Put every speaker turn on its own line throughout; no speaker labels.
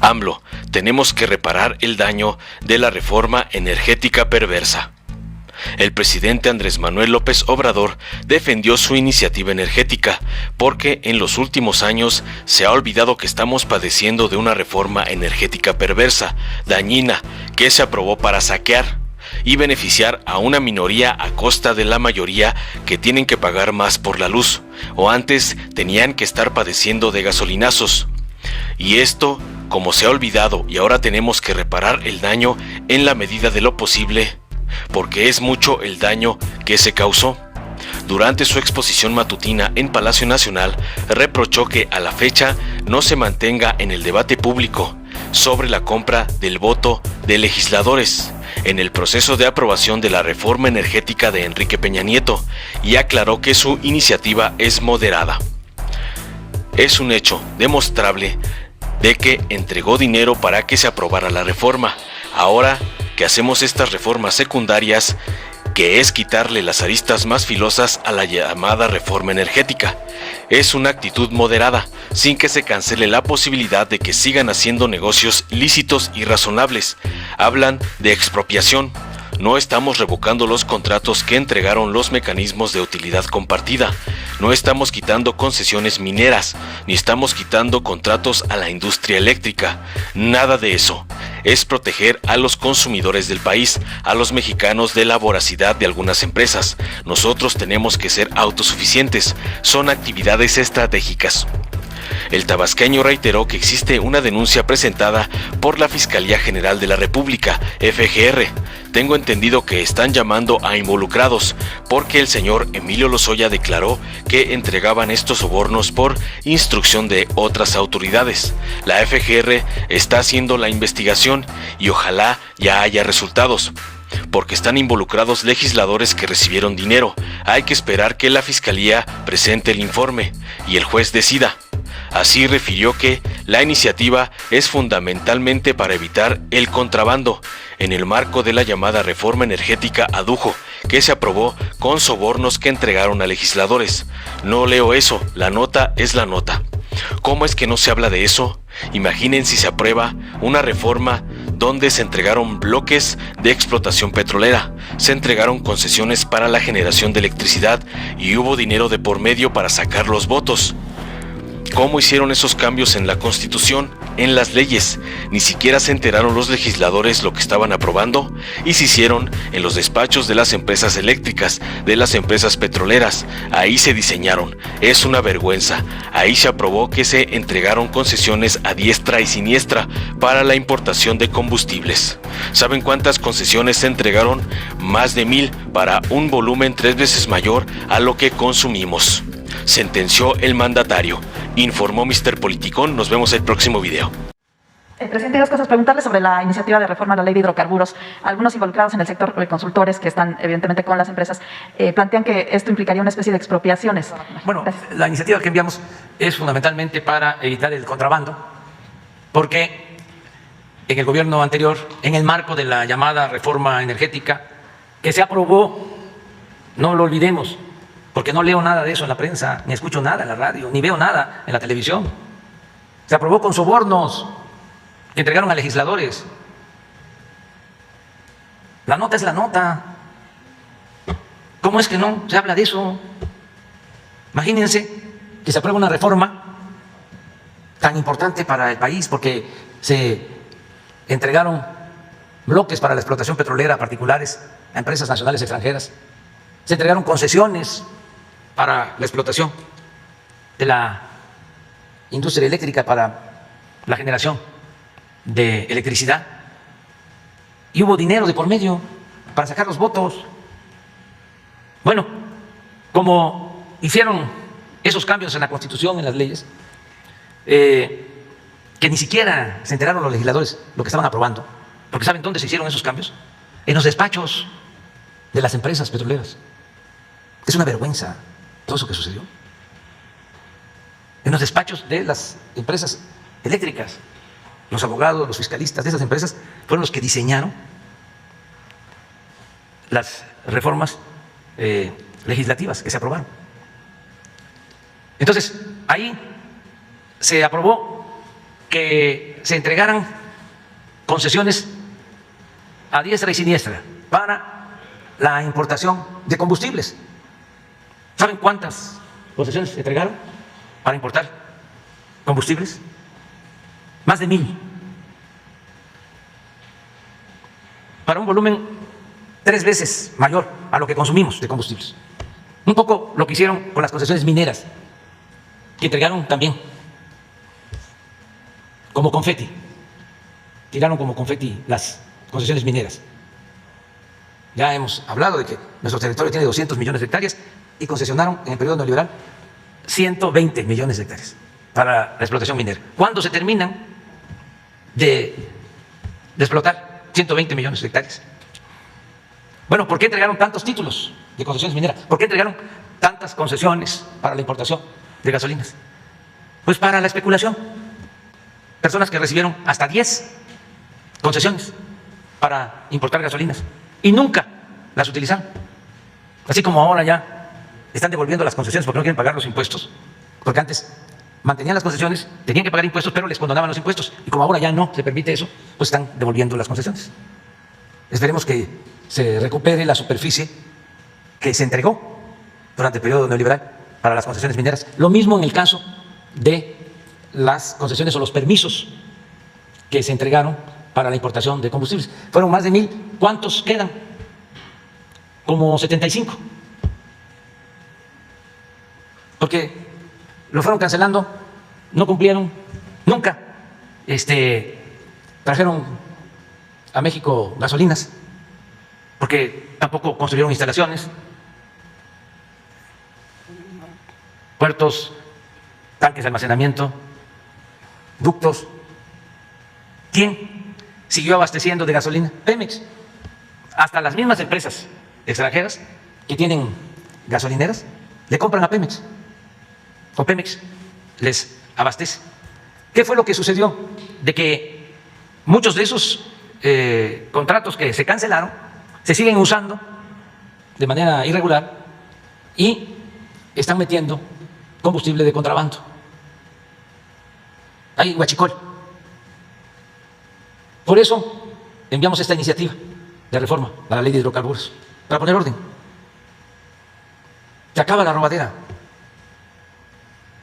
AMLO, tenemos que reparar el daño de la reforma energética perversa. El presidente Andrés Manuel López Obrador defendió su iniciativa energética porque en los últimos años se ha olvidado que estamos padeciendo de una reforma energética perversa, dañina, que se aprobó para saquear y beneficiar a una minoría a costa de la mayoría que tienen que pagar más por la luz, o antes tenían que estar padeciendo de gasolinazos. Y esto, como se ha olvidado y ahora tenemos que reparar el daño en la medida de lo posible, porque es mucho el daño que se causó. Durante su exposición matutina en Palacio Nacional, reprochó que a la fecha no se mantenga en el debate público sobre la compra del voto de legisladores en el proceso de aprobación de la reforma energética de Enrique Peña Nieto, y aclaró que su iniciativa es moderada. Es un hecho demostrable de que entregó dinero para que se aprobara la reforma. Ahora que hacemos estas reformas secundarias, que es quitarle las aristas más filosas a la llamada reforma energética. Es una actitud moderada, sin que se cancele la posibilidad de que sigan haciendo negocios lícitos y razonables. Hablan de expropiación. No estamos revocando los contratos que entregaron los mecanismos de utilidad compartida. No estamos quitando concesiones mineras, ni estamos quitando contratos a la industria eléctrica. Nada de eso. Es proteger a los consumidores del país, a los mexicanos de la voracidad de algunas empresas. Nosotros tenemos que ser autosuficientes. Son actividades estratégicas. El tabasqueño reiteró que existe una denuncia presentada por la Fiscalía General de la República, FGR. Tengo entendido que están llamando a involucrados, porque el señor Emilio Lozoya declaró que entregaban estos sobornos por instrucción de otras autoridades. La FGR está haciendo la investigación y ojalá ya haya resultados, porque están involucrados legisladores que recibieron dinero. Hay que esperar que la Fiscalía presente el informe y el juez decida. Así refirió que la iniciativa es fundamentalmente para evitar el contrabando, en el marco de la llamada reforma energética, adujo, que se aprobó con sobornos que entregaron a legisladores. No leo eso, la nota es la nota. ¿Cómo es que no se habla de eso? Imaginen si se aprueba una reforma donde se entregaron bloques de explotación petrolera, se entregaron concesiones para la generación de electricidad y hubo dinero de por medio para sacar los votos. ¿Cómo hicieron esos cambios en la Constitución, en las leyes? Ni siquiera se enteraron los legisladores lo que estaban aprobando, y se hicieron en los despachos de las empresas eléctricas, de las empresas petroleras. Ahí se diseñaron. Es una vergüenza. Ahí se aprobó que se entregaron concesiones a diestra y siniestra para la importación de combustibles. ¿Saben cuántas concesiones se entregaron? Más de 1,000 para un volumen 3 veces mayor a lo que consumimos. Sentenció el mandatario. Informó Mr. Politicón. Nos vemos el próximo video.
Presidente, dos cosas. Preguntarle sobre la iniciativa de reforma a la ley de hidrocarburos. Algunos involucrados en el sector, consultores que están evidentemente con las empresas, plantean que esto implicaría una especie de expropiaciones.
Bueno, la iniciativa que enviamos es fundamentalmente para evitar el contrabando, porque en el gobierno anterior, en el marco de la llamada reforma energética que se aprobó, no lo olvidemos, porque no leo nada de eso en la prensa, ni escucho nada en la radio, ni veo nada en la televisión. Se aprobó con sobornos que entregaron a legisladores. La nota es la nota. ¿Cómo es que no se habla de eso? Imagínense que se aprueba una reforma tan importante para el país porque se entregaron bloques para la explotación petrolera a particulares, a empresas nacionales y extranjeras. Se entregaron concesiones para la explotación de la industria eléctrica, para la generación de electricidad, y hubo dinero de por medio para sacar los votos. Bueno, como hicieron esos cambios en la Constitución, en las leyes, que ni siquiera se enteraron los legisladores lo que estaban aprobando, porque ¿saben dónde se hicieron esos cambios? En los despachos de las empresas petroleras. Es una vergüenza todo eso que sucedió. En los despachos de las empresas eléctricas, los abogados, los fiscalistas de esas empresas fueron los que diseñaron las reformas legislativas que se aprobaron. Entonces, ahí se aprobó que se entregaran concesiones a diestra y siniestra para la importación de combustibles. ¿Saben cuántas concesiones se entregaron para importar combustibles? Más de 1,000. Para un volumen 3 veces mayor a lo que consumimos de combustibles. Un poco lo que hicieron con las concesiones mineras, que entregaron también como confeti. Tiraron como confeti las concesiones mineras. Ya hemos hablado de que nuestro territorio tiene 200 millones de hectáreas y concesionaron en el periodo neoliberal 120 millones de hectáreas para la explotación minera. ¿Cuándo se terminan de explotar 120 millones de hectáreas? Bueno, ¿por qué entregaron tantos títulos de concesiones mineras? ¿Por qué entregaron tantas concesiones para la importación de gasolinas? Pues para la especulación. Personas que recibieron hasta 10 concesiones para importar gasolinas y nunca las utilizaron. Así como ahora ya están devolviendo las concesiones porque no quieren pagar los impuestos, porque antes mantenían las concesiones, tenían que pagar impuestos, pero les condonaban los impuestos, y como ahora ya no se permite eso, pues están devolviendo las concesiones. Esperemos que se recupere la superficie que se entregó durante el periodo neoliberal para las concesiones mineras. Lo mismo en el caso de las concesiones o los permisos que se entregaron para la importación de combustibles. Fueron más de 1,000. ¿Cuántos quedan? Como 75. Porque lo fueron cancelando, no cumplieron, nunca trajeron a México gasolinas, porque tampoco construyeron instalaciones, puertos, tanques de almacenamiento, ductos. ¿Quién siguió abasteciendo de gasolina? Pemex. Hasta las mismas empresas extranjeras que tienen gasolineras le compran a Pemex, o Pemex les abastece. ¿Qué fue lo que sucedió? De que muchos de esos contratos que se cancelaron se siguen usando de manera irregular y están metiendo combustible de contrabando. Hay huachicol. Por eso enviamos esta iniciativa de reforma a la ley de hidrocarburos, para poner orden. Se acaba la robadera.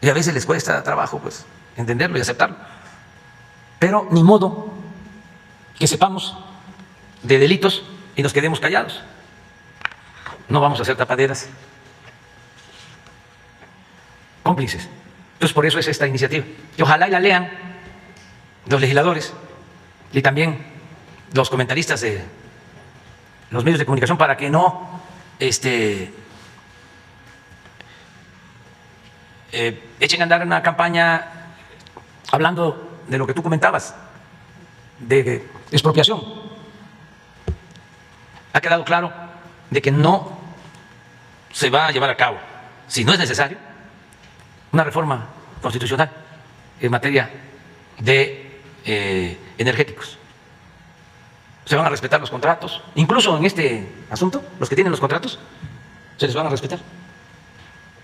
Y a veces les cuesta trabajo pues entenderlo y aceptarlo. Pero ni modo que sepamos de delitos y nos quedemos callados. No vamos a hacer tapaderas. Cómplices. Entonces por eso es esta iniciativa. Y ojalá y la lean los legisladores y también los comentaristas de los medios de comunicación, para que no echen a andar una campaña hablando de lo que tú comentabas, de expropiación. Ha quedado claro de que no se va a llevar a cabo, si no es necesario, una reforma constitucional en materia de energéticos. Se van a respetar los contratos, incluso en este asunto, los que tienen los contratos, se les van a respetar.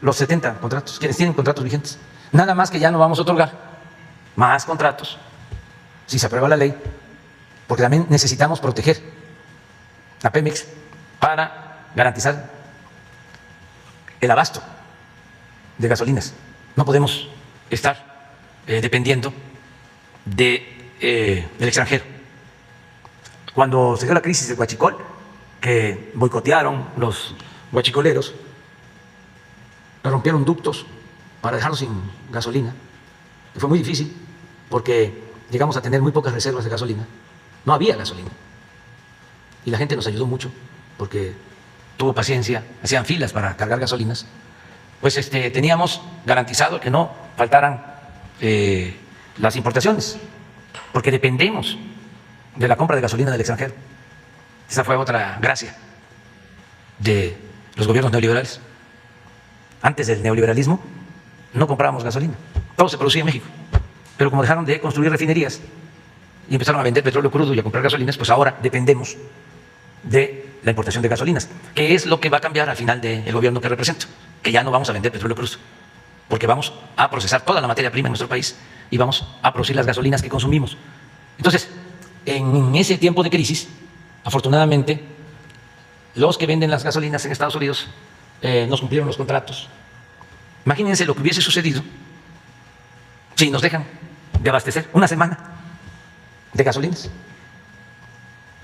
Los 70 contratos, quienes tienen contratos vigentes. Nada más que ya no vamos a otorgar más contratos si se aprueba la ley, porque también necesitamos proteger a Pemex para garantizar el abasto de gasolinas. No podemos estar dependiendo del extranjero. Cuando se dio la crisis del huachicol, que boicotearon los huachicoleros, rompieron ductos para dejarlos sin gasolina. Fue muy difícil porque llegamos a tener muy pocas reservas de gasolina. No había gasolina. Y la gente nos ayudó mucho porque tuvo paciencia, hacían filas para cargar gasolinas. Pues teníamos garantizado que no faltaran las importaciones, porque dependemos de la compra de gasolina del extranjero. Esa fue otra gracia de los gobiernos neoliberales. Antes del neoliberalismo no comprábamos gasolina, todo se producía en México. Pero como dejaron de construir refinerías y empezaron a vender petróleo crudo y a comprar gasolinas, pues ahora dependemos de la importación de gasolinas, que es lo que va a cambiar al final del gobierno que represento, que ya no vamos a vender petróleo crudo, porque vamos a procesar toda la materia prima en nuestro país y vamos a producir las gasolinas que consumimos. Entonces, en ese tiempo de crisis, afortunadamente, los que venden las gasolinas en Estados Unidos nos cumplieron los contratos. Imagínense lo que hubiese sucedido si nos dejan de abastecer una semana de gasolinas.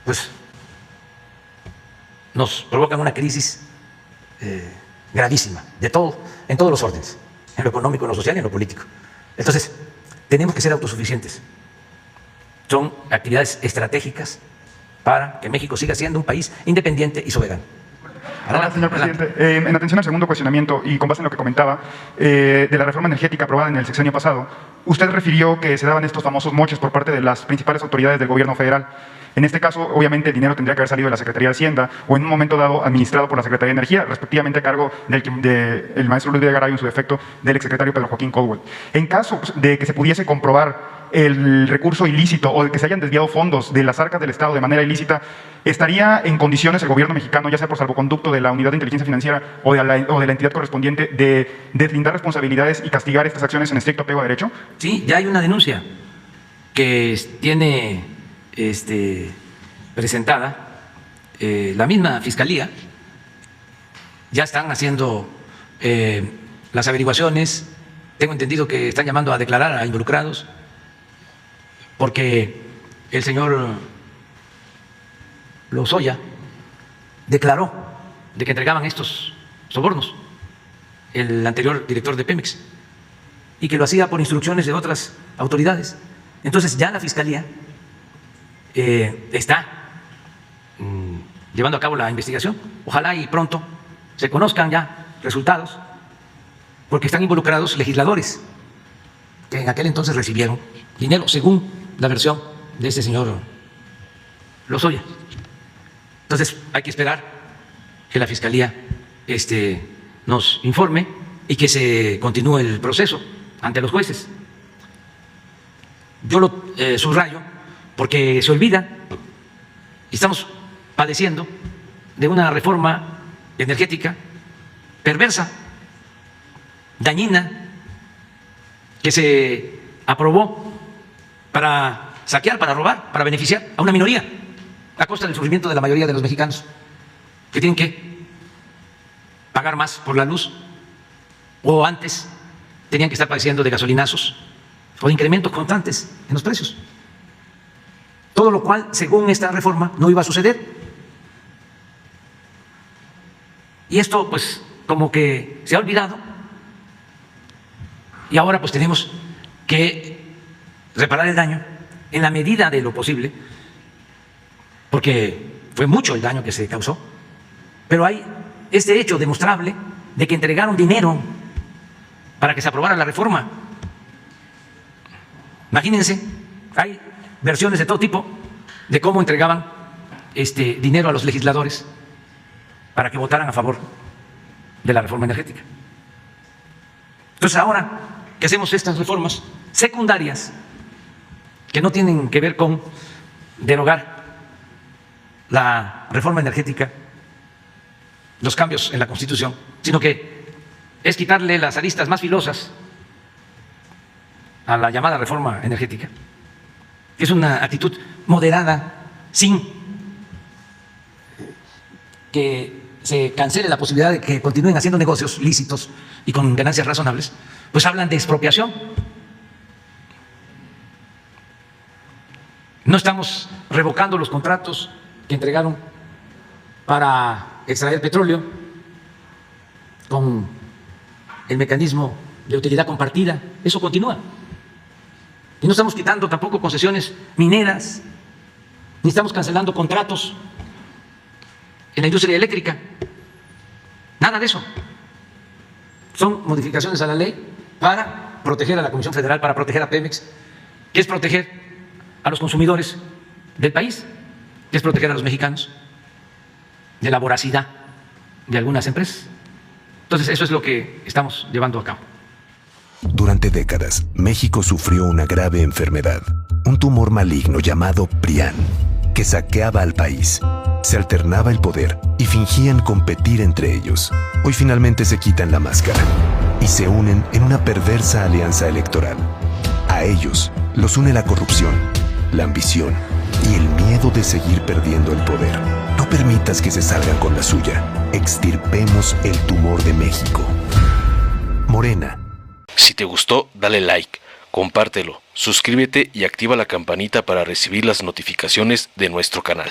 Pues nos provocan una crisis gravísima, en todos los órdenes, en lo económico, en lo social y en lo político. Entonces, tenemos que ser autosuficientes. Son actividades estratégicas para que México siga siendo un país independiente y soberano.
Ahora, señor presidente, en atención al segundo cuestionamiento y con base en lo que comentaba de la reforma energética aprobada en el sexenio pasado, usted refirió que se daban estos famosos moches por parte de las principales autoridades del gobierno federal. En este caso, obviamente, el dinero tendría que haber salido de la Secretaría de Hacienda o en un momento dado administrado por la Secretaría de Energía, respectivamente a cargo del maestro Luis Videgaray, en su defecto, del exsecretario Pedro Joaquín Caldwell. En caso de que se pudiese comprobar el recurso ilícito o de que se hayan desviado fondos de las arcas del Estado de manera ilícita, ¿estaría en condiciones el gobierno mexicano, ya sea por salvoconducto de la Unidad de Inteligencia Financiera o de la entidad correspondiente, de deslindar responsabilidades y castigar estas acciones en estricto apego a derecho?
Sí, ya hay una denuncia que tiene presentada la misma Fiscalía. Ya están haciendo las averiguaciones. Tengo entendido que están llamando a declarar a involucrados porque el señor Lozoya declaró de que entregaban estos sobornos, el anterior director de Pemex, y que lo hacía por instrucciones de otras autoridades. Entonces ya la Fiscalía está llevando a cabo la investigación. Ojalá y pronto se conozcan ya resultados, porque están involucrados legisladores que en aquel entonces recibieron dinero, según la versión de este señor Lozoya. Entonces hay que esperar que la Fiscalía nos informe y que se continúe el proceso ante los jueces. Yo lo subrayo porque se olvida y estamos padeciendo de una reforma energética perversa, dañina, que se aprobó para saquear, para robar, para beneficiar a una minoría a costa del sufrimiento de la mayoría de los mexicanos, que tienen que pagar más por la luz, o antes tenían que estar padeciendo de gasolinazos o de incrementos constantes en los precios. Todo lo cual, según esta reforma, no iba a suceder. Y esto, pues, como que se ha olvidado, y ahora pues tenemos que reparar el daño en la medida de lo posible, porque fue mucho el daño que se causó, pero hay este hecho demostrable de que entregaron dinero para que se aprobara la reforma. Imagínense, hay versiones de todo tipo de cómo entregaban dinero a los legisladores para que votaran a favor de la reforma energética. Entonces ahora que hacemos estas reformas secundarias que no tienen que ver con derogar la reforma energética, los cambios en la Constitución, sino que es quitarle las aristas más filosas a la llamada reforma energética, que es una actitud moderada, sin que se cancele la posibilidad de que continúen haciendo negocios lícitos y con ganancias razonables, pues hablan de expropiación. No estamos revocando los contratos que entregaron para extraer petróleo con el mecanismo de utilidad compartida, eso continúa. Y no estamos quitando tampoco concesiones mineras, ni estamos cancelando contratos en la industria eléctrica. Nada de eso. Son modificaciones a la ley para proteger a la Comisión Federal, para proteger a Pemex, que es proteger a los consumidores del país, que es proteger a los mexicanos de la voracidad de algunas empresas. Entonces, eso es lo que estamos llevando a cabo.
Durante décadas, México sufrió una grave enfermedad, un tumor maligno llamado PRIAN, que saqueaba al país. Se alternaba el poder y fingían competir entre ellos. Hoy finalmente se quitan la máscara. y se unen en una perversa alianza electoral. A ellos los une la corrupción, la ambición y el miedo de seguir perdiendo el poder. No permitas que se salgan con la suya. Extirpemos el tumor de México. Morena.
Si te gustó, dale like, compártelo, suscríbete y activa la campanita para recibir las notificaciones de nuestro canal.